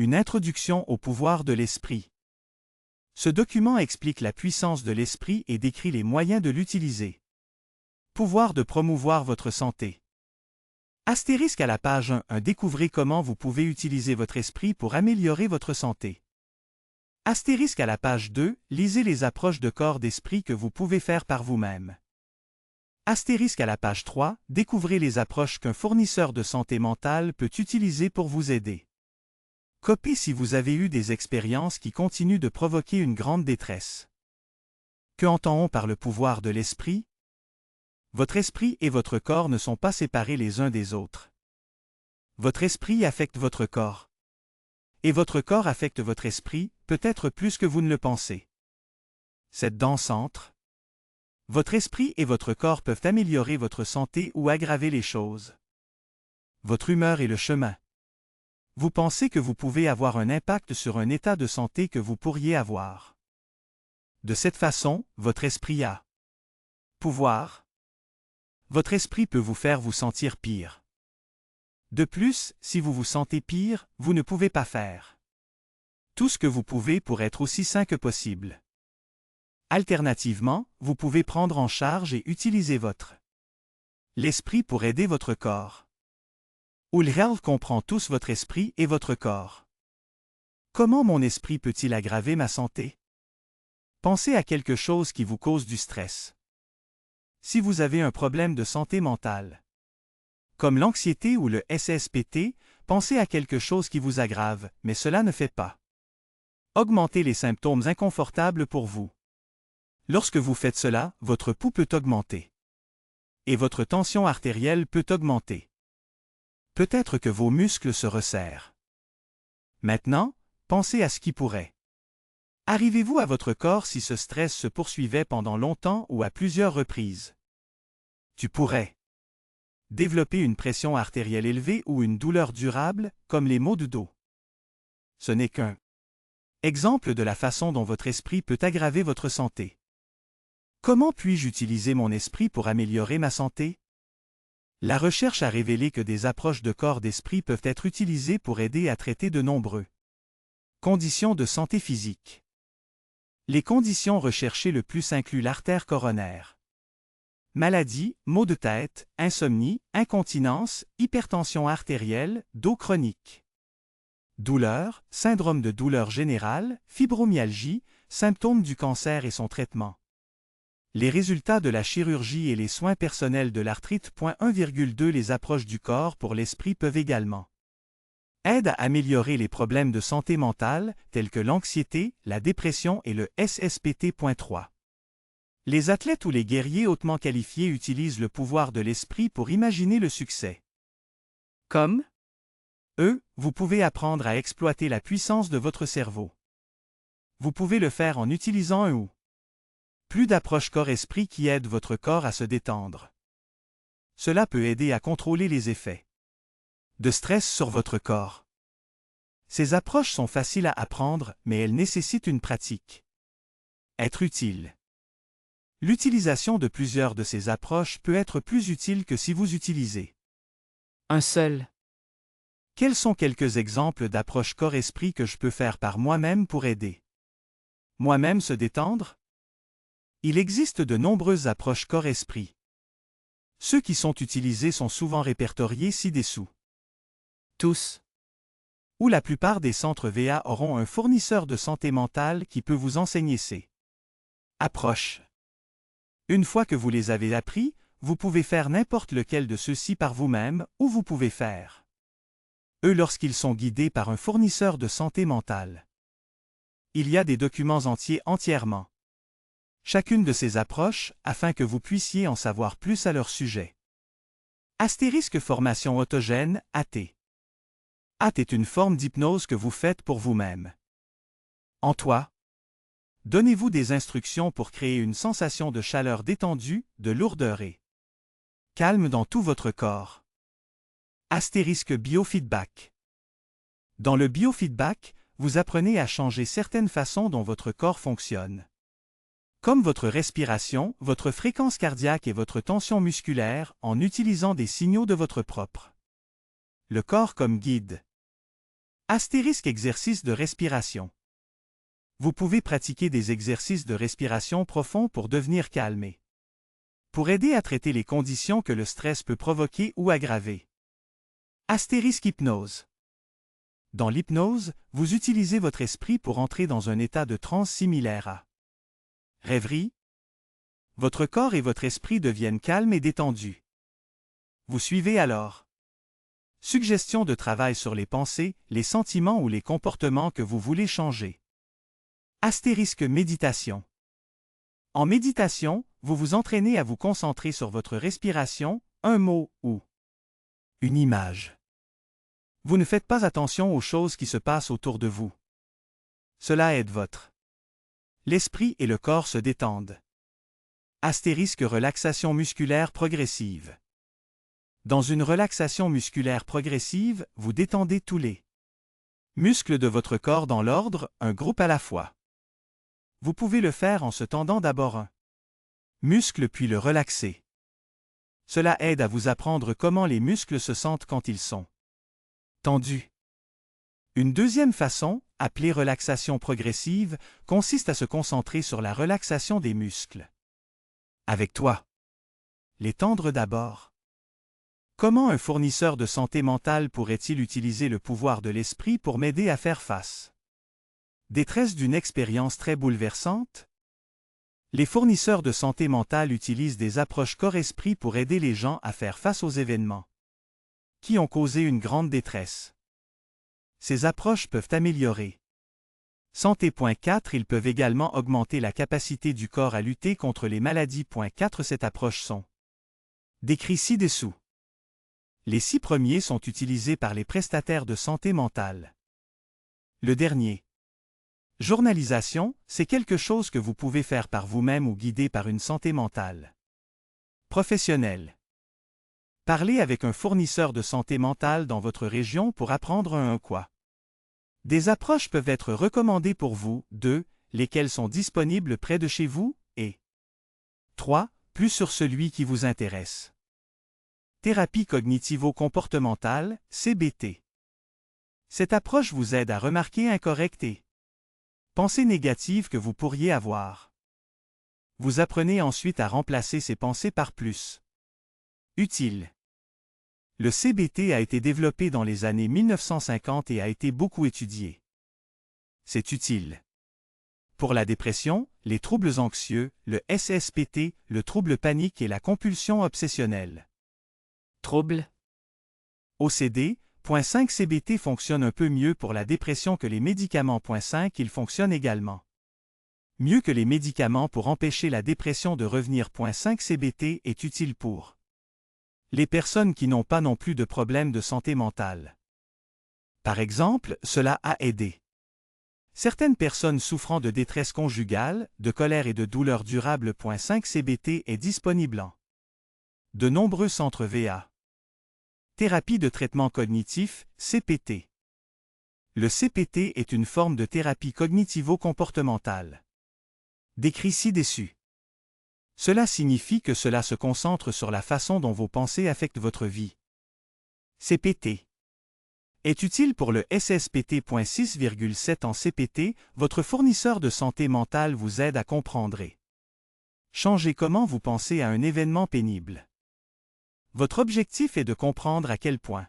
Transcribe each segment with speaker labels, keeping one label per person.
Speaker 1: Une introduction au pouvoir de l'esprit. Ce document explique la puissance de l'esprit et décrit les moyens de l'utiliser. Pouvoir de promouvoir votre santé. Astérisque à la page 1. Découvrez comment vous pouvez utiliser votre esprit pour améliorer votre santé. Astérisque à la page 2. Lisez les approches de corps d'esprit que vous pouvez faire par vous-même. Astérisque à la page 3. Découvrez les approches qu'un fournisseur de santé mentale peut utiliser pour vous aider. Copie si vous avez eu des expériences qui continuent de provoquer une grande détresse. Que entend-on par le pouvoir de l'esprit? Votre esprit et votre corps ne sont pas séparés les uns des autres. Votre esprit affecte votre corps. Et votre corps affecte votre esprit, peut-être plus que vous ne le pensez. Cette danse entre votre esprit et votre corps peuvent améliorer votre santé ou aggraver les choses. Votre humeur et le chemin. Vous pensez que vous pouvez avoir un impact sur un état de santé que vous pourriez avoir. De cette façon, votre esprit a pouvoir. Votre esprit peut vous faire vous sentir pire. De plus, si vous vous sentez pire, vous ne pouvez pas faire tout ce que vous pouvez pour être aussi sain que possible. Alternativement, vous pouvez prendre en charge et utiliser votre l'esprit pour aider votre corps. Ulrel comprend tous votre esprit et votre corps. Comment mon esprit peut-il aggraver ma santé? Pensez à quelque chose qui vous cause du stress. Si vous avez un problème de santé mentale, comme l'anxiété ou le SSPT, pensez à quelque chose qui vous aggrave, mais cela ne fait pas augmenter les symptômes inconfortables pour vous. Lorsque vous faites cela, votre pouls peut augmenter. Et votre tension artérielle peut augmenter. Peut-être que vos muscles se resserrent. Maintenant, pensez à ce qui pourrait. Arrivez-vous à votre corps si ce stress se poursuivait pendant longtemps ou à plusieurs reprises? Tu pourrais développer une pression artérielle élevée ou une douleur durable, comme les maux de dos. Ce n'est qu'un exemple de la façon dont votre esprit peut aggraver votre santé. Comment puis-je utiliser mon esprit pour améliorer ma santé? La recherche a révélé que des approches de corps d'esprit peuvent être utilisées pour aider à traiter de nombreuses conditions de santé physique. Les conditions recherchées le plus incluent l'artère coronaire, maladies, maux de tête, insomnie, incontinence, hypertension artérielle, dos chronique, douleur, syndrome de douleur générale, fibromyalgie, symptômes du cancer et son traitement. Les résultats de la chirurgie et les soins personnels de l'arthrite. 1,2 Les approches du corps pour l'esprit peuvent également aider à améliorer les problèmes de santé mentale, tels que l'anxiété, la dépression et le SSPT. 3. Les athlètes ou les guerriers hautement qualifiés utilisent le pouvoir de l'esprit pour imaginer le succès. Comme eux, vous pouvez apprendre à exploiter la puissance de votre cerveau. Vous pouvez le faire en utilisant un ou plus d'approches corps-esprit qui aident votre corps à se détendre. Cela peut aider à contrôler les effets de stress sur votre corps. Ces approches sont faciles à apprendre, mais elles nécessitent une pratique. Être utile. L'utilisation de plusieurs de ces approches peut être plus utile que si vous utilisez un seul. Quels sont quelques exemples d'approches corps-esprit que je peux faire par moi-même pour aider moi-même se détendre? Il existe de nombreuses approches corps-esprit. Ceux qui sont utilisés sont souvent répertoriés ci-dessous. Tous ou la plupart des centres VA auront un fournisseur de santé mentale qui peut vous enseigner ces approches. Une fois que vous les avez appris, vous pouvez faire n'importe lequel de ceux-ci par vous-même ou vous pouvez faire eux lorsqu'ils sont guidés par un fournisseur de santé mentale. Il y a des documents entiers entièrement chacune de ces approches, afin que vous puissiez en savoir plus à leur sujet. Astérisque formation autogène, AT. AT est une forme d'hypnose que vous faites pour vous-même. En toi, donnez-vous des instructions pour créer une sensation de chaleur détendue, de lourdeur et calme dans tout votre corps. Astérisque biofeedback. Dans le biofeedback, vous apprenez à changer certaines façons dont votre corps fonctionne, comme votre respiration, votre fréquence cardiaque et votre tension musculaire, en utilisant des signaux de votre propre le corps comme guide. Astérisque exercice de respiration. Vous pouvez pratiquer des exercices de respiration profonds pour devenir calmé. Pour aider à traiter les conditions que le stress peut provoquer ou aggraver. Astérisque hypnose. Dans l'hypnose, vous utilisez votre esprit pour entrer dans un état de transe similaire à rêverie. Votre corps et votre esprit deviennent calmes et détendus. Vous suivez alors. Suggestion de travail sur les pensées, les sentiments ou les comportements que vous voulez changer. Astérisque méditation. En méditation, vous vous entraînez à vous concentrer sur votre respiration, un mot ou une image. Vous ne faites pas attention aux choses qui se passent autour de vous. Cela aide votre l'esprit et le corps se détendent. Astérisque relaxation musculaire progressive. Dans une relaxation musculaire progressive, vous détendez tous les muscles de votre corps dans l'ordre, un groupe à la fois. Vous pouvez le faire en se tendant d'abord un muscle puis le relaxer. Cela aide à vous apprendre comment les muscles se sentent quand ils sont tendus. Une deuxième façon, appelée relaxation progressive, consiste à se concentrer sur la relaxation des muscles. Avec toi. Les tendre d'abord. Comment un fournisseur de santé mentale pourrait-il utiliser le pouvoir de l'esprit pour m'aider à faire face? Détresse d'une expérience très bouleversante? Les fournisseurs de santé mentale utilisent des approches corps-esprit pour aider les gens à faire face aux événements qui ont causé une grande détresse. Ces approches peuvent améliorer santé.4. Ils peuvent également augmenter la capacité du corps à lutter contre les maladies. 4. Cette approche sont décrits ci-dessous. Les 6 premiers sont utilisés par les prestataires de santé mentale. Le dernier. Journalisation, c'est quelque chose que vous pouvez faire par vous-même ou guidé par une santé mentale professionnelle. Parlez avec un fournisseur de santé mentale dans votre région pour apprendre un quoi. Des approches peuvent être recommandées pour vous, 2, lesquelles sont disponibles près de chez vous, et 3, plus sur celui qui vous intéresse. Thérapie cognitivo-comportementale, CBT. Cette approche vous aide à remarquer incorrectes et pensées négatives que vous pourriez avoir. Vous apprenez ensuite à remplacer ces pensées par plus utiles. Le CBT a été développé dans les années 1950 et a été beaucoup étudié. C'est utile pour la dépression, les troubles anxieux, le SSPT, le trouble panique et la compulsion obsessionnelle. Trouble OCD. 5 CBT fonctionne un peu mieux pour la dépression que les médicaments. 5 Il fonctionne également mieux que les médicaments pour empêcher la dépression de revenir. 5 CBT est utile pour les personnes qui n'ont pas non plus de problèmes de santé mentale. Par exemple, cela a aidé certaines personnes souffrant de détresse conjugale, de colère et de douleurs durables. 5 CBT est disponible en de nombreux centres VA. Thérapie de traitement cognitif, CPT. Le CPT est une forme de thérapie cognitivo-comportementale. Décrit ci-dessus. Cela signifie que cela se concentre sur la façon dont vos pensées affectent votre vie. CPT est utile pour le SSPT. 6,7 En CPT, votre fournisseur de santé mentale vous aide à comprendre et changer comment vous pensez à un événement pénible. Votre objectif est de comprendre à quel point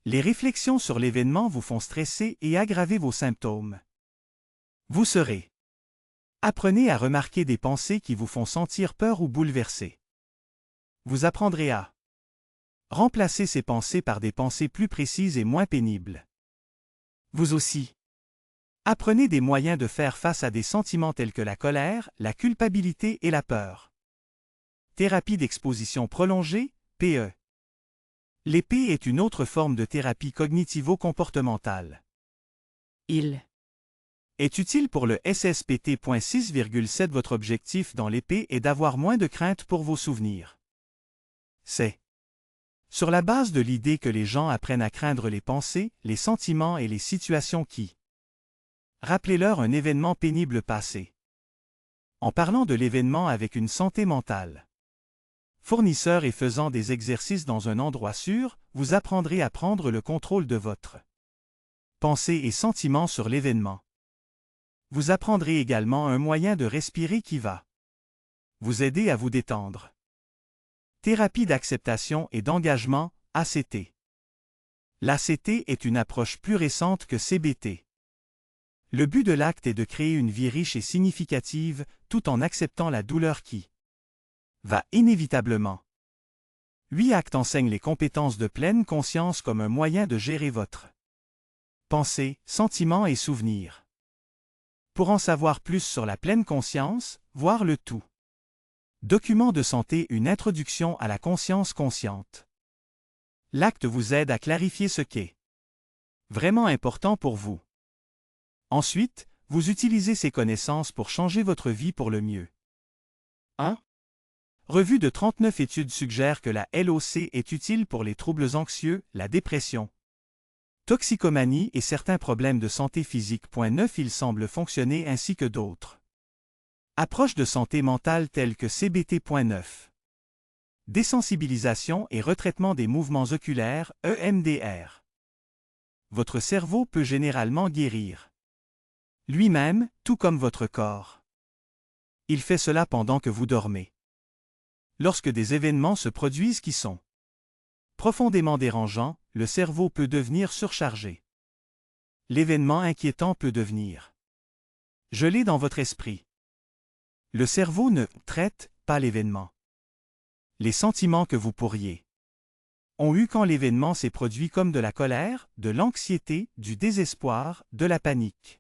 Speaker 1: les réflexions sur l'événement vous font stresser et aggraver vos symptômes. Vous serez. Apprenez à remarquer des pensées qui vous font sentir peur ou bouleversé. Vous apprendrez à remplacer ces pensées par des pensées plus précises et moins pénibles. Vous aussi. Apprenez des moyens de faire face à des sentiments tels que la colère, la culpabilité et la peur. Thérapie d'exposition prolongée, PE. L'EP est une autre forme de thérapie cognitivo-comportementale. Il est utile pour le SSPT. 6,7 Votre objectif dans l'EP est d'avoir moins de crainte pour vos souvenirs. C'est sur la base de l'idée que les gens apprennent à craindre les pensées, les sentiments et les situations qui rappelez-leur un événement pénible passé. En parlant de l'événement avec une santé mentale fournisseur et faisant des exercices dans un endroit sûr, vous apprendrez à prendre le contrôle de votre pensées et sentiments sur l'événement. Vous apprendrez également un moyen de respirer qui va vous aider à vous détendre. Thérapie d'acceptation et d'engagement, ACT. L'ACT est une approche plus récente que CBT. Le but de l'acte est de créer une vie riche et significative, tout en acceptant la douleur qui va inévitablement. 8 actes enseignent les compétences de pleine conscience comme un moyen de gérer votre pensée, sentiments et souvenirs. Pour en savoir plus sur la pleine conscience, voir le tout. Document de santé, une introduction à la conscience consciente. L'acte vous aide à clarifier ce qu'est vraiment important pour vous. Ensuite, vous utilisez ces connaissances pour changer votre vie pour le mieux. 1. Revue de 39 études suggère que la LOC est utile pour les troubles anxieux, la dépression, toxicomanie et certains problèmes de santé physique. 9. Il semble fonctionner ainsi que d'autres approches de santé mentale telles que CBT. 9. Désensibilisation et retraitement des mouvements oculaires, EMDR. Votre cerveau peut généralement guérir lui-même, tout comme votre corps. Il fait cela pendant que vous dormez. Lorsque des événements se produisent qui sont profondément dérangeants, le cerveau peut devenir surchargé. L'événement inquiétant peut devenir gelé dans votre esprit. Le cerveau ne traite pas l'événement. Les sentiments que vous pourriez ont eu quand l'événement s'est produit, comme de la colère, de l'anxiété, du désespoir, de la panique.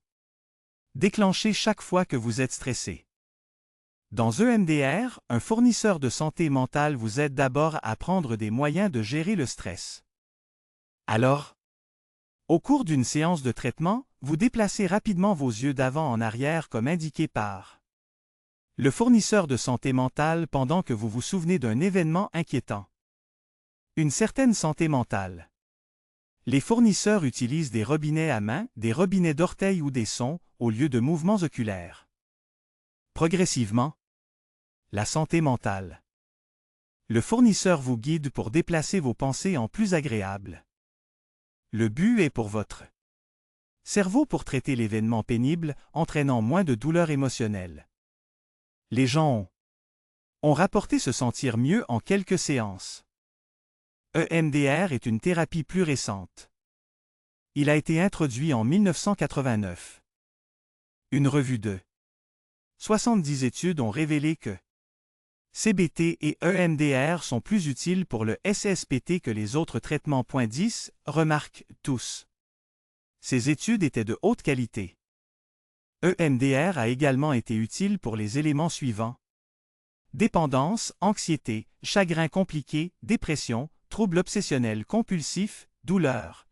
Speaker 1: Déclenchez chaque fois que vous êtes stressé. Dans EMDR, un fournisseur de santé mentale vous aide d'abord à prendre des moyens de gérer le stress. Alors, au cours d'une séance de traitement, vous déplacez rapidement vos yeux d'avant en arrière comme indiqué par le fournisseur de santé mentale pendant que vous vous souvenez d'un événement inquiétant. Une certaine santé mentale. Les fournisseurs utilisent des robinets à main, des robinets d'orteils ou des sons, au lieu de mouvements oculaires. Progressivement, la santé mentale. Le fournisseur vous guide pour déplacer vos pensées en plus agréables. Le but est pour votre cerveau pour traiter l'événement pénible, entraînant moins de douleur émotionnelle. Les gens ont rapporté se sentir mieux en quelques séances. EMDR est une thérapie plus récente. Il a été introduit en 1989. Une revue de 70 études ont révélé que CBT et EMDR sont plus utiles pour le SSPT que les autres traitements. 10. Remarque tous. Ces études étaient de haute qualité. EMDR a également été utile pour les éléments suivants: dépendance, anxiété, chagrin compliqué, dépression, troubles obsessionnels compulsifs, douleur,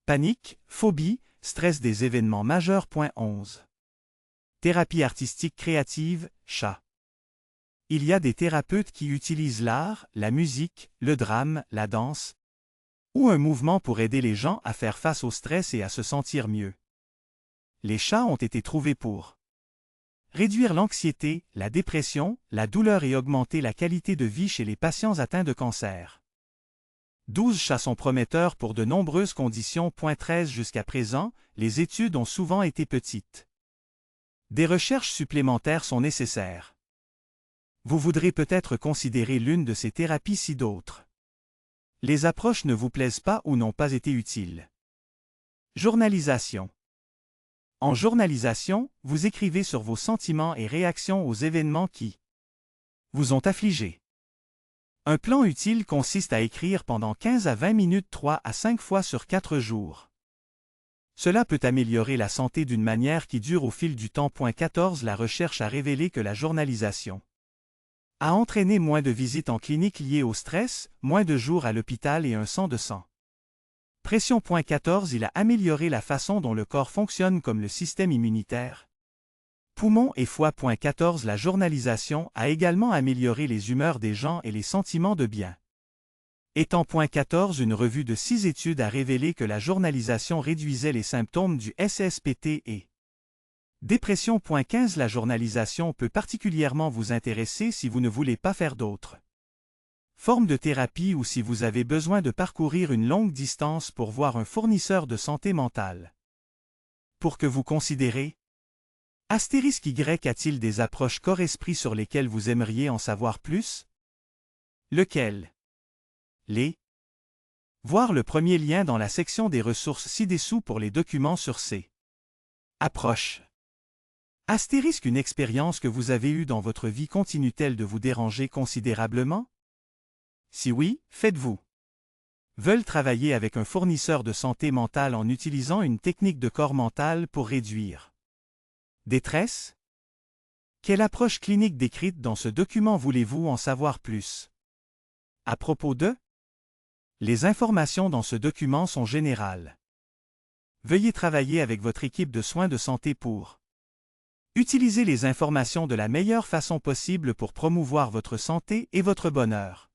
Speaker 1: panique, phobie, stress des événements majeurs. 11. Thérapie artistique créative, chat. Il y a des thérapeutes qui utilisent l'art, la musique, le drame, la danse ou un mouvement pour aider les gens à faire face au stress et à se sentir mieux. Les chats ont été trouvés pour réduire l'anxiété, la dépression, la douleur et augmenter la qualité de vie chez les patients atteints de cancer. 12 chats sont prometteurs pour de nombreuses conditions. 13 Jusqu'à présent, les études ont souvent été petites. Des recherches supplémentaires sont nécessaires. Vous voudrez peut-être considérer l'une de ces thérapies si d'autres les approches ne vous plaisent pas ou n'ont pas été utiles. Journalisation. En journalisation, vous écrivez sur vos sentiments et réactions aux événements qui vous ont affligé. Un plan utile consiste à écrire pendant 15 à 20 minutes 3 à 5 fois sur 4 jours. Cela peut améliorer la santé d'une manière qui dure au fil du temps. 14 La recherche a révélé que la journalisation a entraîné moins de visites en clinique liées au stress, moins de jours à l'hôpital et un sang de sang. Pression. 14 Il a amélioré la façon dont le corps fonctionne comme le système immunitaire, poumons et foie. 14 La journalisation a également amélioré les humeurs des gens et les sentiments de bien. Étant. 14 Une revue de 6 études a révélé que la journalisation réduisait les symptômes du SSPT et dépression. 15 La journalisation peut particulièrement vous intéresser si vous ne voulez pas faire d'autres forme de thérapie ou si vous avez besoin de parcourir une longue distance pour voir un fournisseur de santé mentale. Pour que vous considérez. *Y a-t-il des approches corps-esprit sur lesquelles vous aimeriez en savoir plus? Lequel? Les. Voir le premier lien dans la section des ressources ci-dessous pour les documents sur ces approches. * Une expérience que vous avez eue dans votre vie continue-t-elle de vous déranger considérablement? Si oui, faites-vous. Veulent travailler avec un fournisseur de santé mentale en utilisant une technique de corps mental pour réduire. Détresse? Quelle approche clinique décrite dans ce document voulez-vous en savoir plus? À propos de? Les informations dans ce document sont générales. Veuillez travailler avec votre équipe de soins de santé pour utiliser les informations de la meilleure façon possible pour promouvoir votre santé et votre bonheur.